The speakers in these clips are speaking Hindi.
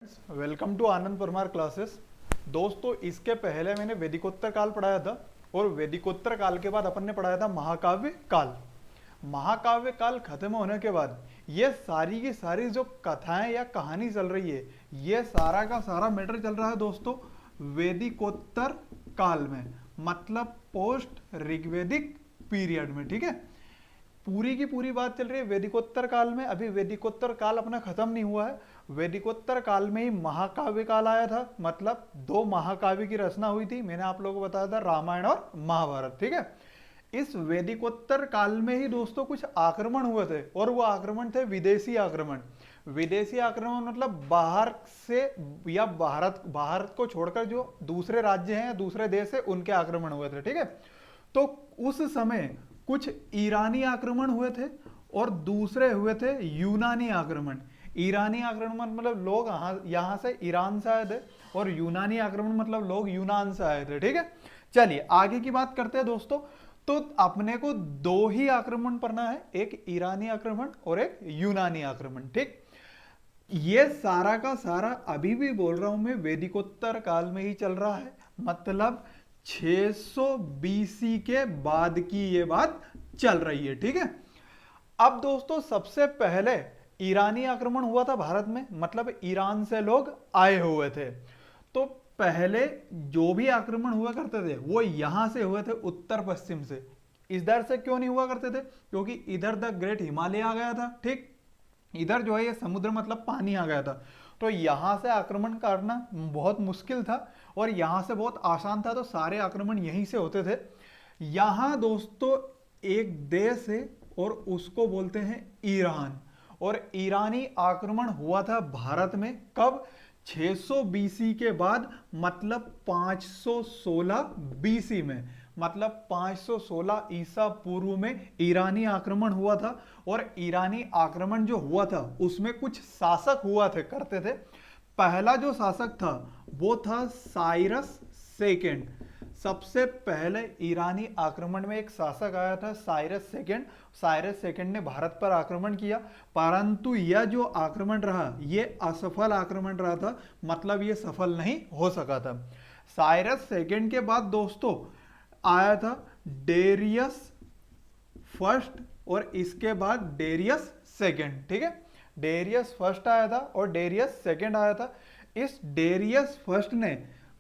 Welcome to Anand Parmar classes. दोस्तों, इसके पहले मैंने वैदिकोत्तर काल पढ़ाया था और वैदिकोत्तर काल के बाद अपन ने पढ़ाया था महाकाव्य काल। महाकाव्य काल खत्म होने के बाद ये सारी की सारी जो कथाएं या कहानी चल रही है, ये सारा का सारा मैटर चल रहा है दोस्तों वैदिकोत्तर काल में, मतलब पोस्ट ऋग्वेदिक पीरियड में। ठीक है, पूरी की पूरी बात चल रही है वैदिकोत्तर काल में। अभी वैदिकोत्तर काल अपना खत्म नहीं हुआ है। वैदिकोत्तर काल में ही महाकाव्य काल आया था, मतलब दो महाकाव्य की रचना हुई थी। मैंने आप लोगों को बताया था रामायण और महाभारत। ठीक है, इस वैदिकोत्तर काल में ही दोस्तों कुछ आक्रमण हुए थे और वो आक्रमण थे विदेशी आक्रमण। विदेशी आक्रमण मतलब बाहर से या भारत को छोड़कर जो दूसरे राज्य हैं, दूसरे देश है, उनके आक्रमण हुए थे। ठीक है, तो उस समय कुछ ईरानी आक्रमण हुए थे और दूसरे हुए थे यूनानी आक्रमण। ईरानी आक्रमण मतलब लोग यहां से ईरान से आए थे और यूनानी आक्रमण मतलब लोग यूनान से आए थे। ठीक है, चलिए आगे की बात करते हैं दोस्तों। तो अपने को दो ही आक्रमण पढ़ना है, एक ईरानी आक्रमण और एक यूनानी आक्रमण। ठीक, ये सारा का सारा अभी भी बोल रहा हूं मैं वैदिकोत्तर काल में ही चल रहा है, मतलब 600 बीसी के बाद की ये बात चल रही है। ठीक है, अब दोस्तों सबसे पहले ईरानी आक्रमण हुआ था भारत में, मतलब ईरान से लोग आए हुए थे। तो पहले जो भी आक्रमण हुआ करते थे वो यहां से हुए थे, उत्तर पश्चिम से। इधर से क्यों नहीं हुआ करते थे? क्योंकि इधर द ग्रेट हिमालय आ गया था। ठीक, इधर जो है ये समुद्र मतलब पानी आ गया था, तो यहां से आक्रमण करना बहुत मुश्किल था और यहां से बहुत आसान था, तो सारे आक्रमण यहीं से होते थे। यहां दोस्तों एक देश है और उसको बोलते हैं ईरान, और ईरानी आक्रमण हुआ था भारत में कब? 600 बीसी के बाद, मतलब 516 बीसी में, मतलब 516 ईसा पूर्व में ईरानी आक्रमण हुआ था। और ईरानी आक्रमण जो हुआ था उसमें कुछ शासक हुआ थे करते थे। पहला जो शासक था वो था साइरस सेकेंड। सबसे पहले ईरानी आक्रमण में एक शासक आया था साइरस सेकेंड। साइरस सेकेंड ने भारत पर आक्रमण किया, परंतु यह जो आक्रमण रहा ये असफल आक्रमण रहा था, मतलब ये सफल नहीं हो सका था। साइरस सेकेंड के बाद दोस्तों आया था डेरियस फर्स्ट और इसके बाद डेरियस सेकेंड। ठीक है, डेरियस फर्स्ट आया था और डेरियस सेकेंड आया था। इस डेरियस फर्स्ट ने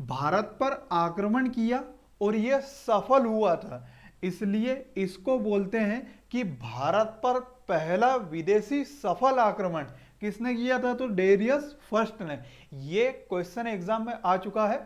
भारत पर आक्रमण किया और यह सफल हुआ था, इसलिए इसको बोलते हैं कि भारत पर पहला विदेशी सफल आक्रमण किसने किया था? तो डेरियस फर्स्ट ने। यह क्वेश्चन एग्जाम में आ चुका है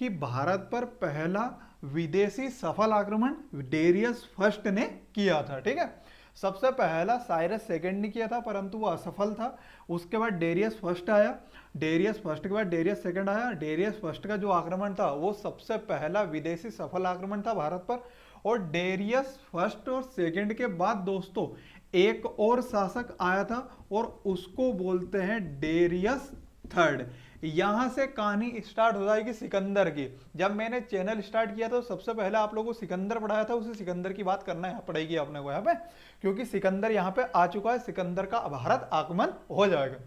कि भारत पर पहला विदेशी सफल आक्रमण डेरियस फर्स्ट ने किया था। ठीक है, सबसे पहला साइरस सेकेंड ने किया था परंतु वो असफल था। उसके बाद डेरियस फर्स्ट आया, डेरियस फर्स्ट के बाद डेरियस सेकेंड आया। डेरियस फर्स्ट का जो आक्रमण था वो सबसे पहला विदेशी सफल आक्रमण था भारत पर। और डेरियस फर्स्ट और सेकेंड के बाद दोस्तों एक और शासक आया था और उसको बोलते हैं डेरियस थर्ड। यहां से कहानी स्टार्ट हो जाएगी सिकंदर की। जब मैंने चैनल स्टार्ट किया था सबसे पहले आप लोगों को सिकंदर पढ़ाया था, उसी सिकंदर की बात करना है पड़ेगी अपने को यहाँ पे, क्योंकि सिकंदर यहाँ पे आ चुका है। सिकंदर का भारत आक्रमण हो जाएगा।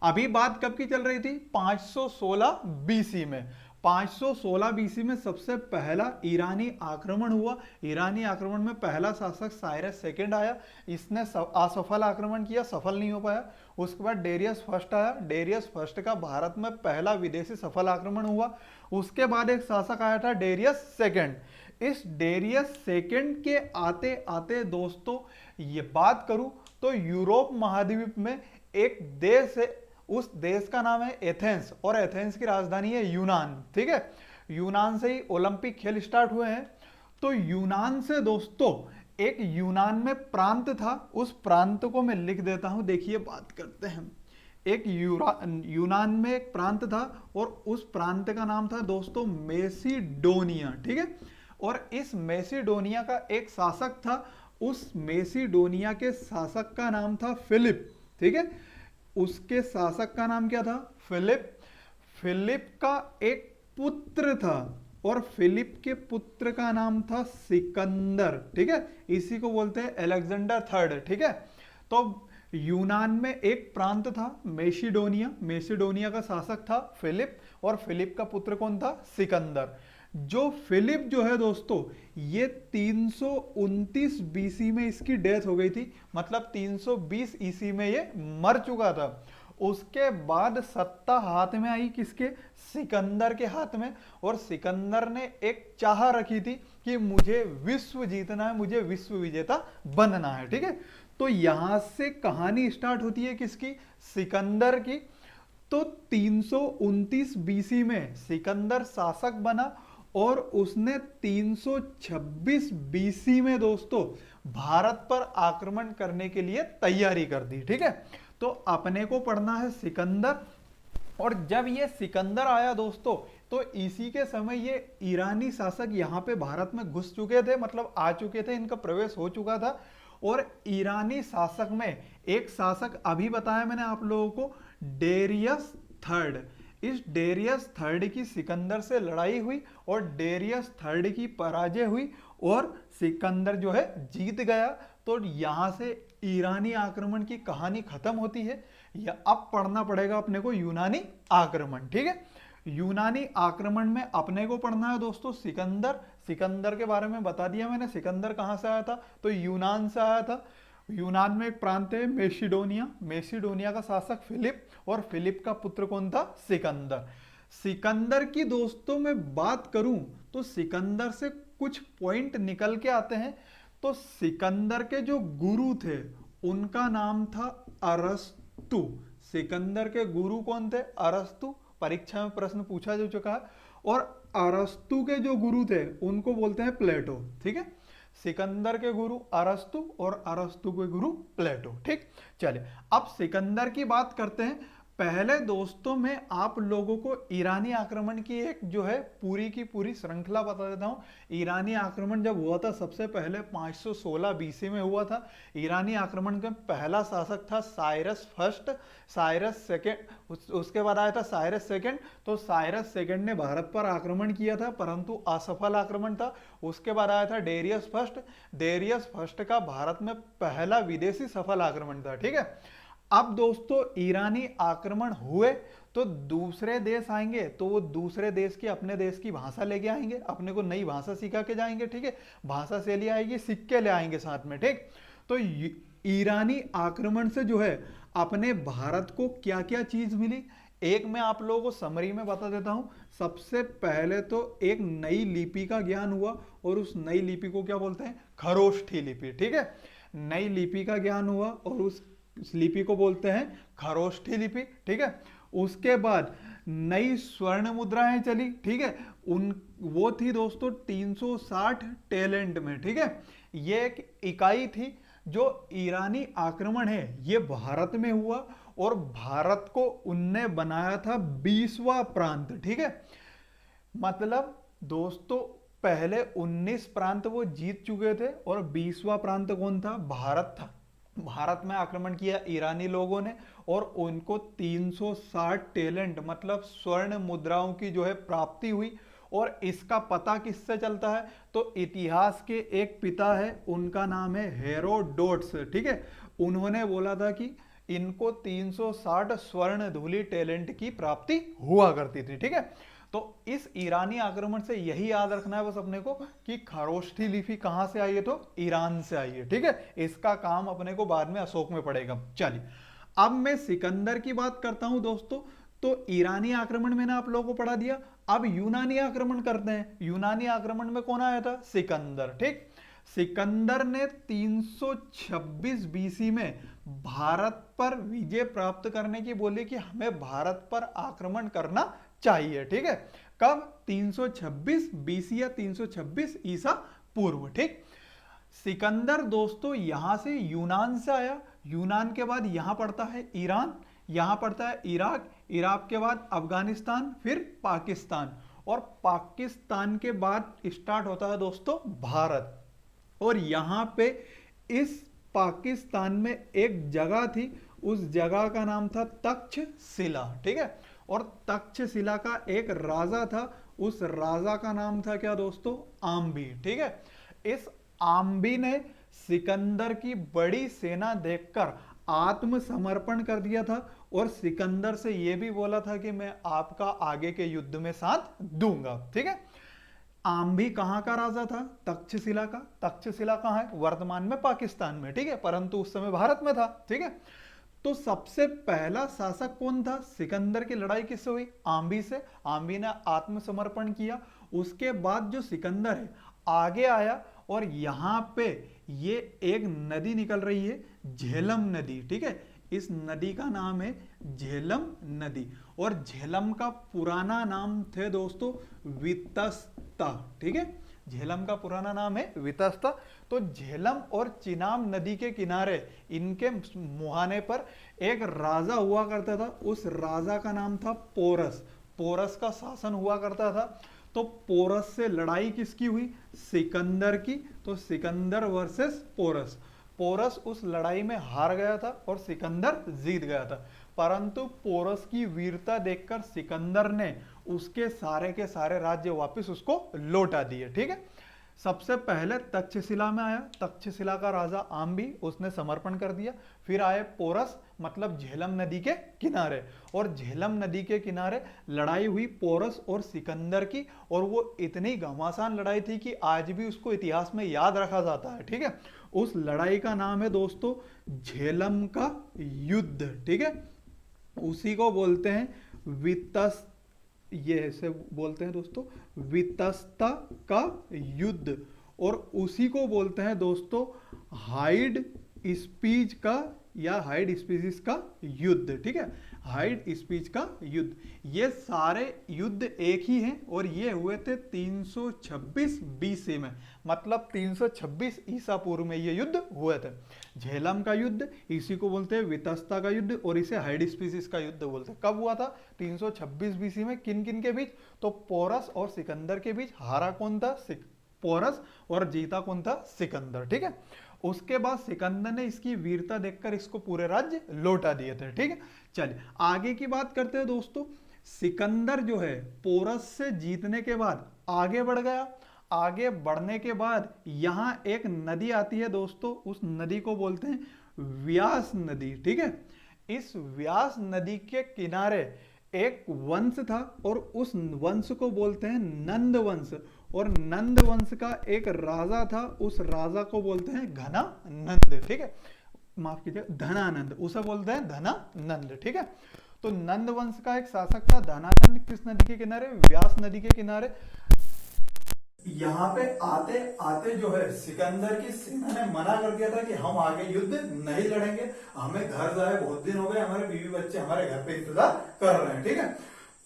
अभी बात कब की चल रही थी? 516 बीसी में। 516 बीसी में सबसे पहला ईरानी आक्रमण हुआ। ईरानी आक्रमण में पहला शासक साइरस सेकेंड आया, इसने असफल आक्रमण किया, सफल नहीं हो पाया। उसके बाद डेरियस फर्स्ट आया, डेरियस फर्स्ट का भारत में पहला विदेशी सफल आक्रमण हुआ। उसके बाद एक शासक आया था डेरियस सेकेंड। इस डेरियस सेकेंड के आते आते दोस्तों ये बात करूं तो यूरोप महाद्वीप में एक देश है, उस देश का नाम है एथेंस और एथेंस की राजधानी है यूनान। ठीक है, यूनान से ही ओलंपिक खेल स्टार्ट हुए हैं। तो यूनान से दोस्तों एक यूनान में प्रांत था, उस प्रांत को मैं लिख देता हूं, देखिए बात करते हैं। एक यूनान में एक प्रांत था और उस प्रांत का नाम था दोस्तों मेसिडोनिया। ठीक है, और इस मेसिडोनिया का एक शासक था, उस मेसिडोनिया के शासक का नाम था फिलिप। ठीक है, उसके शासक का नाम क्या था? फिलिप। फिलिप का एक पुत्र था और फिलिप के पुत्र का नाम था सिकंदर। ठीक है, इसी को बोलते हैं अलेक्जेंडर थर्ड। ठीक है, तो यूनान में एक प्रांत था मेसिडोनिया, मेसिडोनिया का शासक था फिलिप, और फिलिप का पुत्र कौन था? सिकंदर। जो फिलिप जो है दोस्तों, ये 329 बीसी में इसकी डेथ हो गई थी, मतलब 320 ईसी में ये मर चुका था। उसके बाद सत्ता हाथ में आई किसके? सिकंदर के हाथ में। और सिकंदर ने एक चाह रखी थी कि मुझे विश्व जीतना है, मुझे विश्व विजेता बनना है, ठीक है। तो यहां से कहानी स्टार्ट होती है किसकी? सिकंदर की। तो 329 बीसी में सिकंदर शासक बना और उसने 326 बीसी में दोस्तों भारत पर आक्रमण करने के लिए तैयारी कर दी, ठीक है। तो अपने को पढ़ना है सिकंदर। और जब ये सिकंदर आया दोस्तों, तो इसी के समय ये ईरानी शासक यहाँ पे भारत में घुस चुके थे, मतलब आ चुके थे, इनका प्रवेश हो चुका था। और ईरानी शासक में एक शासक अभी बताया मैंने आप लोगों को, डेरियस थर्ड। इस डेरियस थर्ड की सिकंदर से लड़ाई हुई और डेरियस थर्ड की पराजय हुई और सिकंदर जो है जीत गया। तो यहां से ईरानी आक्रमण की कहानी खत्म होती है। या अब पढ़ना पड़ेगा अपने को यूनानी आक्रमण, ठीक है। यूनानी आक्रमण में अपने को पढ़ना है दोस्तों सिकंदर। सिकंदर के बारे में बता दिया मैंने, सिकंदर कहां से आया था? तो यूनान से आया था। यूनान में एक प्रांत है मेसिडोनिया, मेसिडोनिया का शासक फिलिप, और फिलिप का पुत्र कौन था? सिकंदर। सिकंदर की दोस्तों मैं बात करूं तो सिकंदर से कुछ पॉइंट निकल के आते हैं। तो सिकंदर के जो गुरु थे उनका नाम था अरस्तु। सिकंदर के गुरु कौन थे? अरस्तु। परीक्षा में प्रश्न पूछा जा चुका है। और अरस्तु के जो गुरु थे उनको बोलते हैं प्लेटो, ठीक है। सिकंदर के गुरु अरस्तु और अरस्तु के गुरु प्लेटो, ठीक। चलिए अब सिकंदर की बात करते हैं। पहले दोस्तों मैं आप लोगों को ईरानी आक्रमण की एक जो है पूरी की पूरी श्रृंखला बता देता हूं। ईरानी आक्रमण जब हुआ था सबसे पहले 516 बीसी में हुआ था। ईरानी आक्रमण का पहला शासक था साइरस फर्स्ट, साइरस सेकेंड, उसके बाद आया था साइरस सेकेंड। तो साइरस सेकेंड ने भारत पर आक्रमण किया था परंतु असफल आक्रमण था। उसके बाद आया था डेरियस फर्स्ट। डेरियस फर्स्ट का भारत में पहला विदेशी सफल आक्रमण था, ठीक है। अब दोस्तों ईरानी आक्रमण हुए तो दूसरे देश आएंगे, तो वो दूसरे देश की अपने देश की भाषा लेके आएंगे, अपने को नई भाषा सिखा के जाएंगे, ठीक है। भाषा से ले आएगी, सिक्के ले आएंगे साथ में, ठीक। तो ईरानी आक्रमण से जो है अपने भारत को क्या क्या चीज मिली, एक मैं आप लोगों को समरी में बता देता हूं। सबसे पहले तो एक नई लिपि का ज्ञान हुआ, और उस नई लिपि को क्या बोलते हैं? खरोष्ठी लिपि, ठीक है। नई लिपि का ज्ञान हुआ और उस लिपि को बोलते हैं खरोष्ठी लिपि, ठीक है। उसके बाद नई स्वर्ण मुद्राएं चली, ठीक है। वो थी दोस्तों 360 टैलेंट में, ठीक है। ये एक इकाई थी। जो ईरानी आक्रमण है ये भारत में हुआ और भारत को उनने बनाया था 20वां प्रांत, ठीक है। मतलब दोस्तों पहले 19 प्रांत वो जीत चुके थे और 20वां प्रांत कौन था? भारत था। भारत में आक्रमण किया ईरानी लोगों ने और उनको 360 टैलेंट मतलब स्वर्ण मुद्राओं की जो है प्राप्ति हुई। और इसका पता किससे चलता है? तो इतिहास के एक पिता है, उनका नाम है हेरोडोटस, ठीक है। उन्होंने बोला था कि इनको 360 स्वर्ण धूलि टैलेंट की प्राप्ति हुआ करती थी, ठीक है। तो इस ईरानी आक्रमण से यही याद रखना है बस अपने को कि खरोष्ठी लिपि कहां से आई है? तो ईरान से आई है, ठीक है। इसका काम अपने को बाद में अशोक में पड़ेगा। चलिए अब मैं सिकंदर की बात करता हूं दोस्तों। तो ईरानी आक्रमण मैंने आप लोगों को पढ़ा दिया। अब यूनानी आक्रमण करते हैं। यूनानी आक्रमण में कौन आया था? सिकंदर, ठीक। सिकंदर ने 326 बीसी में भारत पर विजय प्राप्त करने की बोली कि हमें भारत पर आक्रमण करना चाहिए, ठीक है। कब? 326 बीसी या 326 ईसा पूर्व, ठीक। सिकंदर दोस्तों यहां से यूनान से आया। यूनान के बाद यहां पड़ता है ईरान, यहां पड़ता है इराक, इराक के बाद अफगानिस्तान, फिर पाकिस्तान, और पाकिस्तान के बाद स्टार्ट होता है दोस्तों भारत। और यहां पे इस पाकिस्तान में एक जगह थी, उस जगह का नाम था तक्षशिला, ठीक है। और तक्षशिला का एक राजा था, उस राजा का नाम था क्या दोस्तों? आम्बी, ठीक है। इस आम्बी ने सिकंदर की बड़ी सेना देखकर आत्मसमर्पण कर दिया था और सिकंदर से यह भी बोला था कि मैं आपका आगे के युद्ध में साथ दूंगा। ठीक है। आम्भी कहां का राजा था? तक्षशिला का। तक्षशिला कहां है? वर्तमान में पाकिस्तान में। ठीक है, परंतु उस समय भारत में था। ठीक है। तो सबसे पहला शासक कौन था? सिकंदर की लड़ाई किससे हुई? आम्भी से। आम्भी ने आत्मसमर्पण किया। उसके बाद जो सिकंदर है आगे आया और यहां पे ये एक नदी निकल रही है, झेलम नदी। ठीक है, इस नदी का नाम है झेलम नदी और झेलम का पुराना नाम थे दोस्तों वितस्ता। ठीक है, झेलम का पुराना नाम है वितस्ता। तो झेलम और चिनाब नदी के किनारे इनके मुहाने पर एक राजा हुआ करता था। उस राजा का नाम था पोरस। पोरस का शासन हुआ करता था। तो पोरस से लड़ाई किसकी हुई? सिकंदर की। तो सिकंदर वर्सेस पोरस। पोरस उस लड़ाई में हार गया था और सिकंदर जीत गया था। परंतु पोरस की वीरता देखकर सिकंदर ने उसके सारे के सारे राज्य वापस उसको लौटा दिए। ठीक है। सबसे पहले तक्षशिला में आया, तक्षशिला का राजा आम्भी, उसने समर्पण कर दिया। फिर आए पोरस, मतलब झेलम नदी के किनारे, और झेलम नदी के किनारे लड़ाई हुई पोरस और सिकंदर की, और वो इतनी घमासान लड़ाई थी कि आज भी उसको इतिहास में याद रखा जाता है। ठीक है। उस लड़ाई का नाम है दोस्तों झेलम का युद्ध। ठीक है, उसी को बोलते हैं ये ऐसे बोलते हैं दोस्तों वितस्ता का युद्ध, और उसी को बोलते हैं दोस्तों हाइड स्पीच का या हाइड स्पीसीज का युद्ध। ठीक है, हाइड स्पीच का युद्ध। ये सारे युद्ध एक ही हैं और ये हुए थे 326 बीसी में, मतलब 326 ईसा पूर्व में ये युद्ध हुए थे। झेलम का युद्ध, इसी को बोलते हैं वितस्ता का युद्ध, और इसे हाइड स्पीसीज का युद्ध बोलते हैं। कब हुआ था? 326 बीसी में। किन किन के बीच? तो पोरस और सिकंदर के बीच। हारा कौन था? पोरस, और जीता कौन था? सिकंदर। ठीक है। उसके बाद सिकंदर ने इसकी वीरता देखकर इसको पूरे राज्य लौटा दिए थे। ठीक है। चलिए आगे की बात करते हैं दोस्तों। सिकंदर जो है पोरस से जीतने के बाद आगे बढ़ गया। आगे बढ़ने के बाद यहां एक नदी आती है दोस्तों, उस नदी को बोलते हैं व्यास नदी। ठीक है। इस व्यास नदी के किनारे एक वंश था और उस वंश को बोलते हैं नंद वंश, और नंद वंश का एक राजा था, उस राजा को बोलते हैं घनानंद। ठीक है, माफ कीजिए धनानंद, उसे बोलते हैं धनानंद। ठीक है। तो नंद वंश का एक शासक था धनानंद। किस नदी के किनारे? व्यास नदी के किनारे। यहाँ पे आते आते जो है सिकंदर की सेना ने मना कर दिया था कि हम आगे युद्ध नहीं लड़ेंगे, हमें घर जाए, बहुत दिन हो गए, हमारे बीवी बच्चे हमारे घर पे इंतजार कर रहे हैं। ठीक है।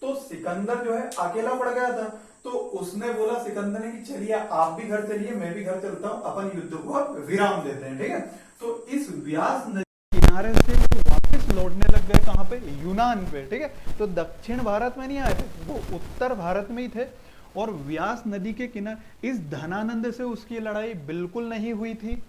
तो सिकंदर जो है अकेला पड़ गया था। तो उसने बोला सिकंदर ने कि चलिए आप भी घर चलिए, मैं भी घर चलता हूं, अपन युद्ध को विराम देते हैं। ठीक है। तो इस व्यास नदी किनारे से वो वापस लौटने लग गए। कहां पे? यूनान पे। ठीक है। तो दक्षिण भारत में नहीं आए थे, वो उत्तर भारत में ही थे। और व्यास नदी के किनारे इस धनानंद से उसकी लड़ाई बिल्कुल नहीं हुई थी।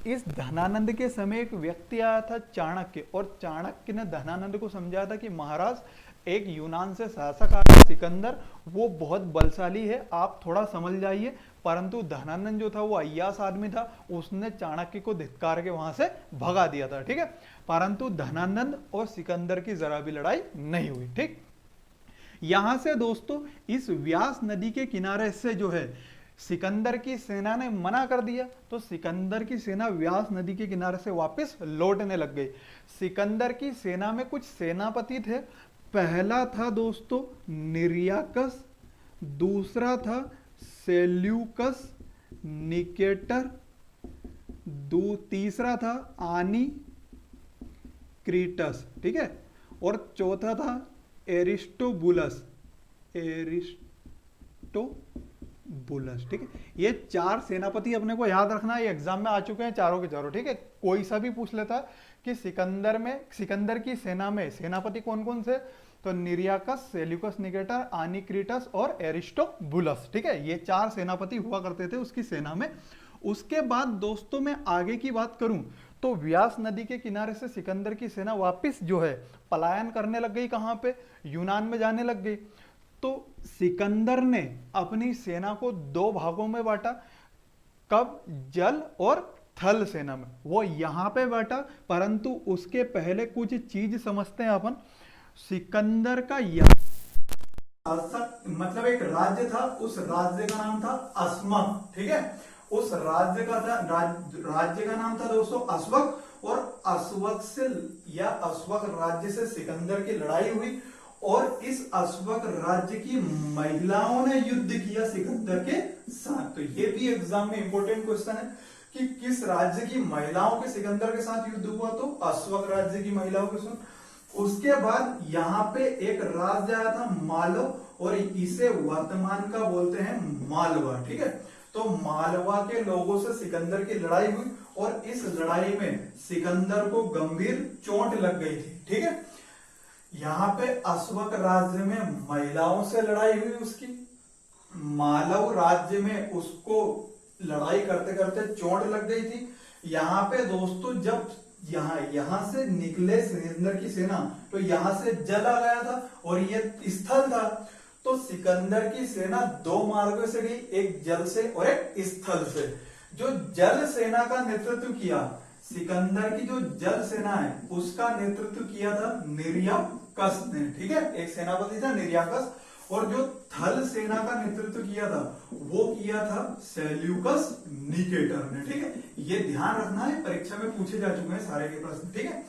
इस धनानंद के समय एक व्यक्ति आया था चाणक्य, और चाणक्य ने धनानंद को समझाया था कि महाराज एक यूनान से शासक आया सिकंदर, वो बहुत बलशाली है, आप थोड़ा समझ जाइए। परंतु धनानंद जो था वो अय्यास आदमी था, उसने चाणक्य को धिक्कार के वहां से भगा दिया था। ठीक है। परंतु धनानंद और सिकंदर की जरा भी लड़ाई नहीं हुई। ठीक। यहां से दोस्तों इस व्यास नदी के किनारे से जो है सिकंदर की सेना ने मना कर दिया, तो सिकंदर की सेना व्यास नदी के किनारे से वापस लौटने लग गई। सिकंदर की सेना में कुछ सेनापति थे। पहला था दोस्तों निर्याकस, दूसरा था सेल्यूकस निकेटर, तीसरा था आनी क्रीटस। ठीक है। और चौथा था एरिस्टोबुलस। ठीक है। ये चार सेनापति अपने को याद रखना, ये एग्जाम में आ चुके हैं चारों के चारों। ठीक है। कोई सा भी पूछ लेता है कि सिकंदर की सेना में सेनापति कौन कौन से, तो निर्याकस, सेल्यूकस निकेटर, आनिक्रीटस और एरिस्टोबुलस। ठीक है। ये चार सेनापति हुआ करते थे उसकी सेना में। उसके बाद दोस्तों मैं आगे की बात करूं तो व्यास नदी के किनारे से सिकंदर की सेना वापस जो है पलायन करने लग गई। कहां पे? यूनान में जाने लग गई। तो सिकंदर ने अपनी सेना को दो भागों में बांटा। कब? जल और थल सेना में, वो यहाँ पे बैठा, परंतु उसके पहले कुछ चीज समझते हैं अपन। सिकंदर का मतलब एक राज्य था, उस राज्य का नाम था अस्मक, ठीक है। उस राज्य का राज्य का नाम था दोस्तों अस्वक, और अस्वक से या अस्वक राज्य से सिकंदर की लड़ाई हुई, और इस अस्वक राज्य की महिलाओं ने युद्ध किया सिकंदर के साथ। तो ये भी एग्जाम में इंपॉर्टेंट क्वेश्चन है कि किस राज्य की महिलाओं के सिकंदर के साथ युद्ध हुआ, तो अस्वक राज्य की महिलाओं के साथ। उसके बाद यहाँ पे एक राज्य आया था मालव, और इसे वर्तमान का बोलते हैं मालवा, ठीक है। तो मालवा के लोगों से सिकंदर की लड़ाई हुई, और इस लड़ाई में सिकंदर को गंभीर चोट लग गई थी, ठीक है। यहाँ पे अस्वक राज्य में महिलाओं से लड़ाई हुई उसकी, मालव राज्य में उसको लड़ाई करते करते चोट लग गई थी। यहाँ पे दोस्तों जब यहां से निकले सिकंदर की सेना, तो यहां से जल आ गया था और ये स्थल था। तो सिकंदर की सेना दो मार्गों से गई, एक जल से और एक स्थल से। जो जल सेना का नेतृत्व किया, सिकंदर की जो जल सेना है उसका नेतृत्व किया था निर्याकस ने, ठीक है। एक सेनापति था निर्याकस, और जो थल सेना का नेतृत्व किया था वो किया था सेल्यूकस निकेटर ने, ठीक है। ये ध्यान रखना है, परीक्षा में पूछे जा चुके हैं सारे के प्रश्न, ठीक है,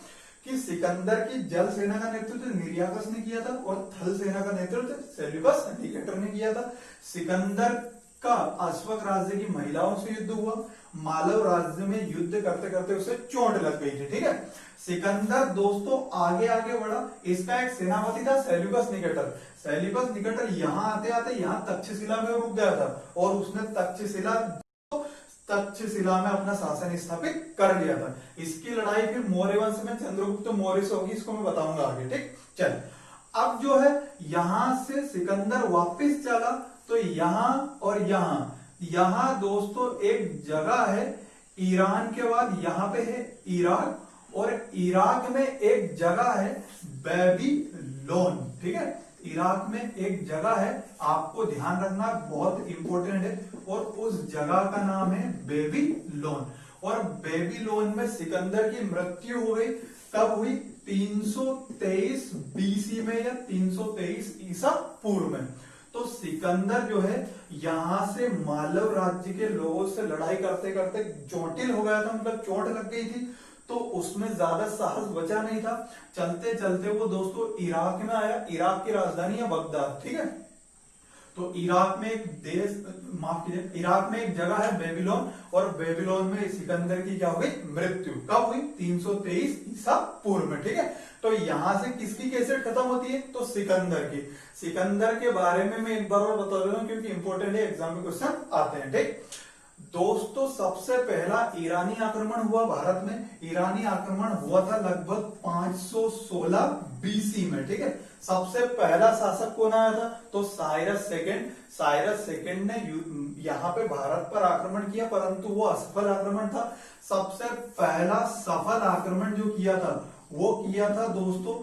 कि सिकंदर की जल सेना का नेतृत्व निर्याकस ने किया था और थल सेना का नेतृत्व सेल्यूकस निकेटर ने किया था। सिकंदर का अस्वक राज्य की महिलाओं से युद्ध हुआ, मालव राज्य में युद्ध करते करते उसे चोट लग गई थी, ठीक है। सिकंदर दोस्तों आगे आगे बढ़ा, इसका एक सेनापति था सेल्यूकस निकेटर। सेल्यूकस निकेटर यहाँ आते आते यहाँ तक्षशिला में रुक गया था, और उसने तक्षशिला में अपना शासन स्थापित कर लिया था। इसकी लड़ाई फिर मौर्य वंश में चंद्रगुप्त मौर्य से होगी, इसको मैं बताऊंगा आगे, ठीक। चल, अब जो है यहां से सिकंदर वापस चला, तो यहां और यहां दोस्तों एक जगह है, ईरान के बाद यहां पे है इराक, और इराक में एक जगह है बेबीलोन, ठीक है। इराक में एक जगह है, आपको ध्यान रखना, बहुत इंपॉर्टेंट है, और उस जगह का नाम है बेबीलोन। और बेबीलोन में सिकंदर की मृत्यु हो गई, कब हुई? 323 बीसी में या 323 ईसा पूर्व में। तो सिकंदर जो है यहां से मालव राज्य के लोगों से लड़ाई करते करते चोटिल हो गया था, मतलब चोट लग गई थी, तो उसमें ज्यादा साहस बचा नहीं था। चलते चलते वो दोस्तों इराक में आया, इराक की राजधानी है बगदाद, ठीक है। तो इराक में एक इराक में एक जगह है बेबीलोन, और बेबीलोन में सिकंदर की क्या हो गई? मृत्यु। कब हुई? 323 ईसा पूर्व में, ठीक है। तो यहां से किसकी कैसेट खत्म होती है? तो सिकंदर की। सिकंदर के बारे में मैं एक बार और बता रहा हूं क्योंकि इंपॉर्टेंट है, एग्जाम में क्वेश्चन आते हैं, ठीक। दोस्तों सबसे पहला ईरानी आक्रमण हुआ भारत में, ईरानी आक्रमण हुआ था लगभग 516 बीसी में, ठीक है। सबसे पहला शासक कौन आया था? तो साइरस सेकंड। साइरस सेकंड ने यहाँ पे भारत पर आक्रमण किया, परंतु वो असफल आक्रमण था। सबसे पहला सफल आक्रमण जो किया था वो किया था दोस्तों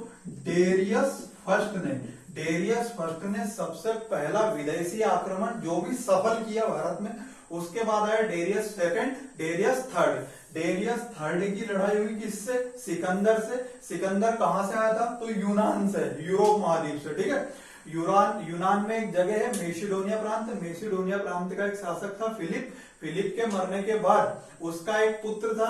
डेरियस फर्स्ट ने। डेरियस फर्स्ट ने सबसे पहला विदेशी आक्रमण जो भी सफल किया भारत में। उसके बाद आया Darius second, Darius third. Darius third की लड़ाई हुई किससे? सिकंदर से। सिकंदर कहां से आया था? तो यूनान से, यूरोप महाद्वीप से, ठीक है। यूनान में एक जगह है मेसिडोनिया प्रांत। मेसिडोनिया प्रांत का एक शासक था फिलिप। फिलिप के मरने के बाद उसका एक पुत्र था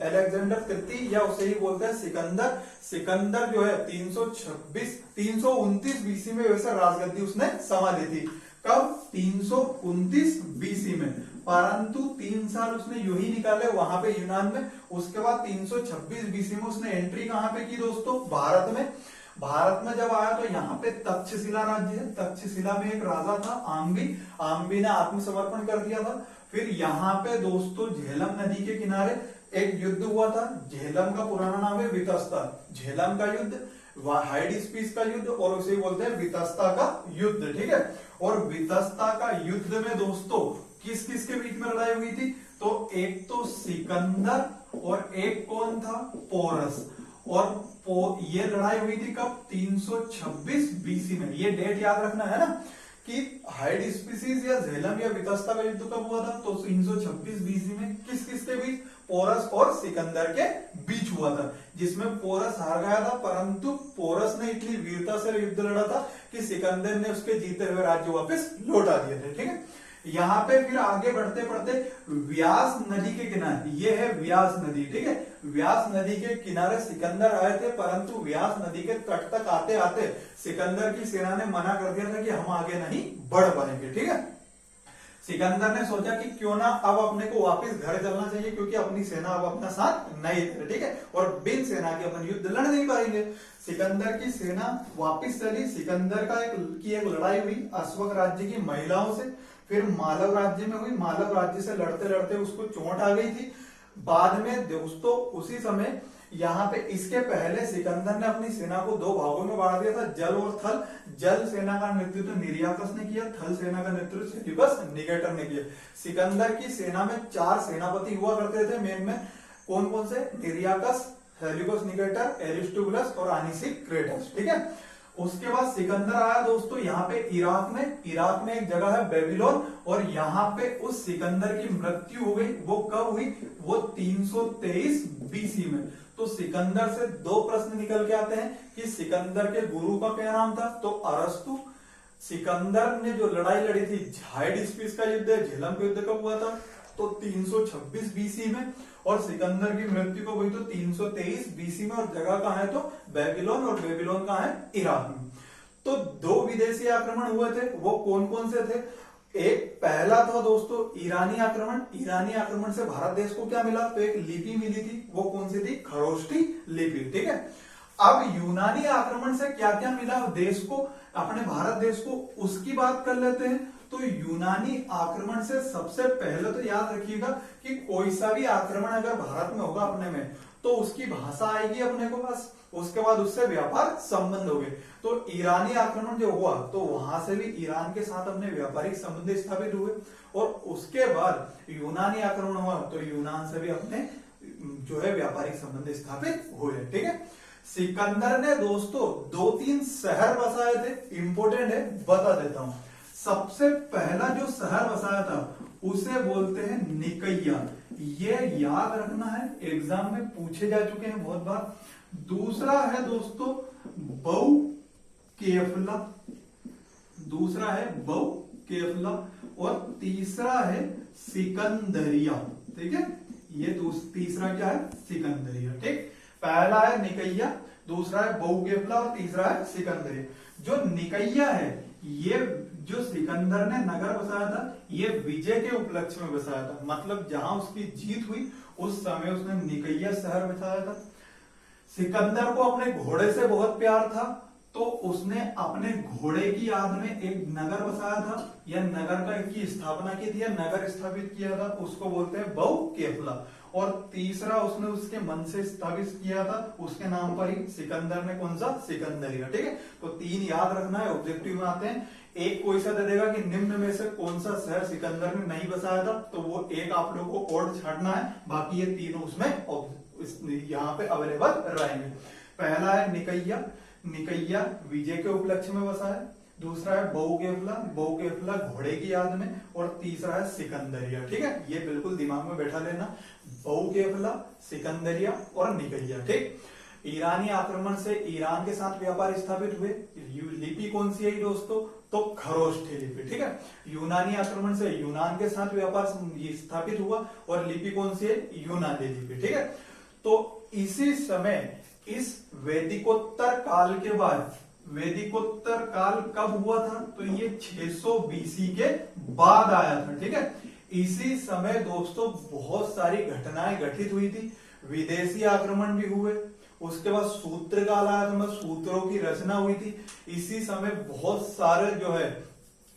अलेक्जेंडर तृतीय, या उसे ही बोलते हैं सिकंदर। सिकंदर जो है 329 बीसी में वैसे राजगद्दी उसने संभाली थी। कब? 329 बीसी में। परंतु 3 साल उसने यूं ही निकाले वहां पे यूनान में। उसके बाद 326 बीसी में उसने एंट्री कहां पे की दोस्तों? भारत में। भारत में जब आया तो यहाँ पे तक्षशिला राज्य है। तक्षशिला में एक राजा था आम्बी। आम्बी ने आत्मसमर्पण कर दिया था। फिर यहाँ पे दोस्तों झेलम नदी के किनारे एक युद्ध हुआ था। झेलम का पुराना नाम है वितस्ता। झेलम का युद्ध, हाइडिस्पिस का युद्ध, और उसे बोलते हैं वितस्ता का युद्ध, ठीक है। और वितस्ता का युद्ध में दोस्तों किस किस के बीच में लड़ाई हुई थी? तो एक तो सिकंदर और एक कौन था? पोरस। और ये लड़ाई हुई थी कब? 326 बीसी में। ये डेट याद रखना है ना कि हाइडिस्पिस या झेलम या वितस्ता का युद्ध कब हुआ था? तो 326 बीसी में। किस किस के बीच? पोरस और सिकंदर के बीच हुआ था, जिसमें पोरस हार गया था, परंतु पोरस ने इतनी वीरता से युद्ध लड़ा था कि सिकंदर ने उसके जीते हुए राज्य वापस लौटा दिए थे। ठीक है, यहाँ पे फिर आगे बढ़ते बढ़ते व्यास नदी के किनारे, ये है व्यास नदी। ठीक है, व्यास नदी के किनारे सिकंदर आए थे, परंतु व्यास नदी के तट तक आते आते सिकंदर की सेना ने मना कर दिया था कि हम आगे नहीं बढ़ पाएंगे। ठीक है, सिकंदर ने सोचा कि क्यों ना अब अपने को वापस घर चलना चाहिए, क्योंकि अपनी सेना अब अपना साथ नहीं दे। ठीक है, और बिन सेना के अपन युद्ध लड़ नहीं पाएंगे। सिकंदर की सेना वापस चली। सिकंदर का एक लड़ाई हुई अश्वक राज्य की महिलाओं से, फिर मालव राज्य में हुई। मालव राज्य से लड़ते लड़ते उसको चोट आ गई थी। बाद में दोस्तों उसी समय यहाँ पे, इसके पहले सिकंदर ने अपनी सेना को दो भागों में बांट दिया था, जल और थल। जल सेना का नेतृत्व निर्याकस ने किया, थल सेना का नेतृत्व सेल्यूकस निकेटर ने किया। सिकंदर की सेना में 4 सेनापति हुआ करते थे मेन में। कौन कौन से? निर्याकस, सेल्यूकस निकेटर, एरिस्टोबुलस और अनिसिक्रेटस। ठीक है, उसके बाद सिकंदर आया दोस्तों यहाँ पे इराक में एक जगह है बेबीलोन, और यहाँ पे उस सिकंदर की मृत्यु हो गई। वो कब हुई? वो 323 बीसी में। तो सिकंदर से 2 प्रश्न निकल के आते हैं कि सिकंदर के गुरु का क्या नाम था? तो अरस्तु। सिकंदर ने जो लड़ाई लड़ी थी, झाइड का युद्ध, झेलम का युद्ध कब हुआ था? तो 326 बीसी में। और सिकंदर की मृत्यु को हुई तो 323 बीसी में, और जगह कहां है? तो बेबीलोन, और बेबीलोन कहां है? इराक में। तो 2 विदेशी आक्रमण हुए थे, वो कौन कौन से थे? एक पहला था दोस्तों ईरानी आक्रमण। ईरानी आक्रमण से भारत देश को क्या मिला? तो एक लिपि मिली थी, वो कौन सी थी? खरोष्ठी लिपि। ठीक है, अब यूनानी आक्रमण से क्या क्या मिला देश को, अपने भारत देश को, उसकी बात कर लेते हैं। तो यूनानी आक्रमण से सबसे पहले तो याद रखिएगा कि कोई सा भी आक्रमण अगर भारत में होगा अपने में, तो उसकी भाषा आएगी अपने को पास, उसके बाद उससे व्यापार संबंध हो गए। तो ईरानी आक्रमण जो हुआ, तो वहां से भी ईरान के साथ अपने व्यापारिक संबंध स्थापित हुए, और उसके बाद यूनानी आक्रमण हुआ तो यूनान से भी अपने जो है व्यापारिक संबंध स्थापित हुए। ठीक है, सिकंदर ने दोस्तों 2-3 शहर बसाए थे, इंपोर्टेंट है, बता देता हूं। सबसे पहला जो शहर बसाया था उसे बोलते हैं निकैया। ये याद रखना है, एग्जाम में पूछे जा चुके हैं बहुत बार। दूसरा है दोस्तों बऊ-केफला, दूसरा है बऊ-केफला, और तीसरा है सिकंदरिया। ठीक है, ये तीसरा क्या है? सिकंदरिया। ठीक, पहला है निकैया, दूसरा है बऊ-केफला, और तीसरा है सिकंदरिया। जो निकैया है, ये जो सिकंदर ने नगर बसाया था, ये विजय के उपलक्ष्य में बसाया था, मतलब जहां उसकी जीत हुई उस समय उसने निकैया शहर बसाया था। सिकंदर को अपने घोड़े से बहुत प्यार था, तो उसने अपने घोड़े की याद में एक नगर बसाया था, या नगर की स्थापना की थी, या नगर स्थापित किया था, उसको बोलते हैं बऊ-केफला। और तीसरा उसने उसके मन से स्थापित किया था, उसके नाम पर ही सिकंदर ने, कौन सा? सिकंदरिया। ठीक है, तो 3 याद रखना है, ऑब्जेक्टिव में आते हैं। एक कोई सा दे देगा कि निम्न में से कौन सा शहर सिकंदर ने नहीं बसाया था, तो वो एक आप लोगों को और छाड़ना है, बाकी ये तीनों उसमें यहाँ पे अवेलेबल रहेंगे। पहला है निकैया, निकैया विजय के उपलक्ष्य में बसा है। दूसरा है बऊ-केफला, बऊ-केफला घोड़े की याद में, और तीसरा है सिकंदरिया। ठीक है, ये बिल्कुल दिमाग में बैठा लेना, बऊ-केफला, सिकंदरिया और निकैया। ठीक, ईरानी आक्रमण से ईरान के साथ व्यापार स्थापित हुए। लिपि कौन सी है दोस्तों? तो खरोष्ठी लिपि। ठीक है, यूनानी आक्रमण से यूनान के साथ व्यापार स्थापित हुआ, और लिपि कौन सी है? यूनानी लिपि। ठीक है, तो इसी समय इस वैदिकोत्तर काल के बाद, वैदिकोत्तर काल कब हुआ था? तो ये 600 बीसी के बाद आया था। ठीक है, इसी समय दोस्तों बहुत सारी घटनाएं घटित हुई थी, विदेशी आक्रमण भी हुए, उसके बाद सूत्र काल आया था, सूत्रों की रचना हुई थी। इसी समय बहुत सारे जो है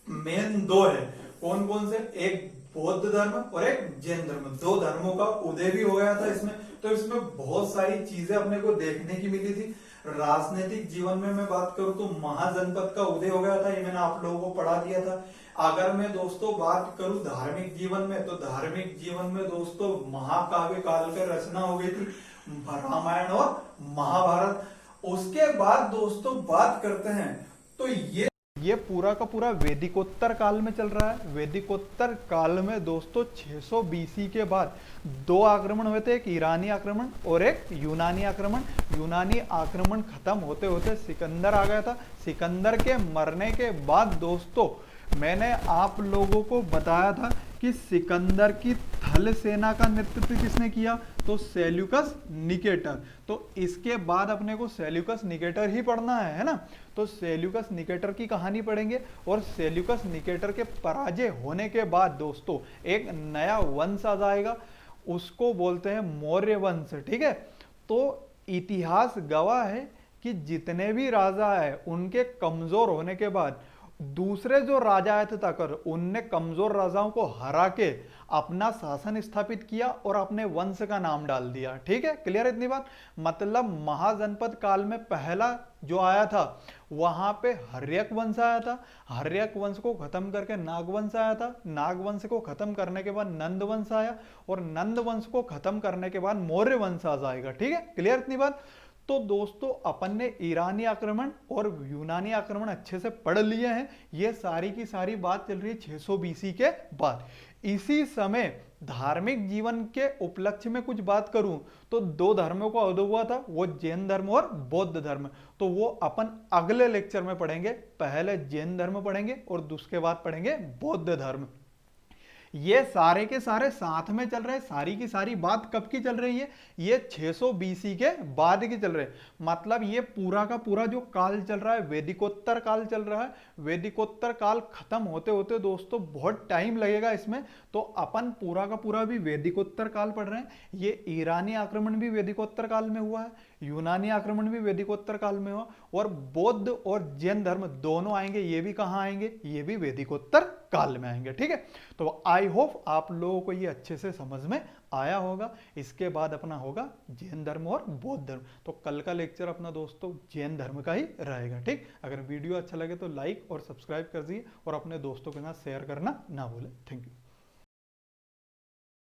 मेन 2 है, कौन कौन से? एक बौद्ध धर्म और एक जैन धर्म, 2 धर्मों का उदय भी हो गया था इसमें। तो इसमें बहुत सारी चीजें अपने को देखने की मिली थी। राजनीतिक जीवन में मैं बात करूं तो महाजनपद का उदय हो गया था, ये मैंने आप लोगों को पढ़ा दिया था। अगर मैं दोस्तों बात करूं धार्मिक जीवन में, तो धार्मिक जीवन में दोस्तों महाकाव्य काल की रचना हो गई थी, रामायण और महाभारत। उसके बाद दोस्तों बात करते हैं तो ये पूरा का पूरा वैदिकोत्तर काल में चल रहा है। वैदिकोत्तर काल में दोस्तों 600 बीसी के बाद दो आक्रमण हुए थे, एक ईरानी आक्रमण और एक यूनानी आक्रमण। यूनानी आक्रमण खत्म होते होते सिकंदर आ गया था। सिकंदर के मरने के बाद दोस्तों मैंने आप लोगों को बताया था कि सिकंदर की थल सेना का नेतृत्व किसने किया, तो सेल्यूकस निकेटर। तो इसके बाद अपने को सेल्यूकस निकेटर ही पढ़ना है ना। तो सेल्यूकस निकेटर की कहानी पढ़ेंगे और सेल्यूकस निकेटर के पराजय होने के बाद दोस्तों एक नया वंश आ जाएगा, उसको बोलते हैं मौर्य वंश। ठीक है, तो इतिहास गवाह है कि जितने भी राजा है उनके कमजोर होने के बाद दूसरे जो राजा आए थे ताकर, उनने कमजोर राजाओं को हरा के अपना शासन स्थापित किया और अपने वंश का नाम डाल दिया। ठीक है, क्लियर इतनी बात। मतलब महाजनपद काल में पहला जो आया था वहां पे हर्यक वंश आया था। हर्यक वंश को खत्म करके नागवंश आया था। नागवंश को खत्म करने के बाद नंद वंश आया और नंद वंश को खत्म करने के बाद मौर्य वंश आ जाएगा। ठीक है, क्लियर इतनी बात। तो दोस्तों अपन ने ईरानी आक्रमण और यूनानी आक्रमण अच्छे से पढ़ लिए हैं। ये सारी की सारी बात चल रही है 600 बीसी के बाद। इसी समय धार्मिक जीवन के उपलक्ष्य में कुछ बात करूं तो दो धर्मों का उदय हुआ था, वो जैन धर्म और बौद्ध धर्म। तो वो अपन अगले लेक्चर में पढ़ेंगे। पहले जैन धर्म पढ़ेंगे और उसके बाद पढ़ेंगे बौद्ध धर्म। ये सारे के सारे साथ में चल रहे हैं। सारी की सारी बात कब की चल रही है, ये 600 बीसी के बाद की चल रहे हैं। मतलब ये पूरा का पूरा जो काल चल रहा है वैदिकोत्तर काल चल रहा है। वैदिकोत्तर काल खत्म होते होते दोस्तों बहुत टाइम लगेगा इसमें। तो अपन पूरा का पूरा भी वैदिकोत्तर काल पढ़ रहे हैं। ये ईरानी आक्रमण भी वैदिकोत्तर काल में हुआ है, यूनानी आक्रमण भी वैदिकोत्तर काल में हुआ, और बौद्ध और जैन धर्म दोनों आएंगे। ये भी कहां आएंगे, ये भी वैदिकोत्तर काल में आएंगे। ठीक है, तो आई होप आप लोगों को ये अच्छे से समझ में आया होगा। इसके बाद अपना होगा जैन धर्म और बौद्ध धर्म। तो कल का लेक्चर अपना दोस्तों जैन धर्म का ही रहेगा। ठीक, अगर वीडियो अच्छा लगे तो लाइक और सब्सक्राइब कर दीजिए और अपने दोस्तों के साथ शेयर करना ना भूलें। Thank you.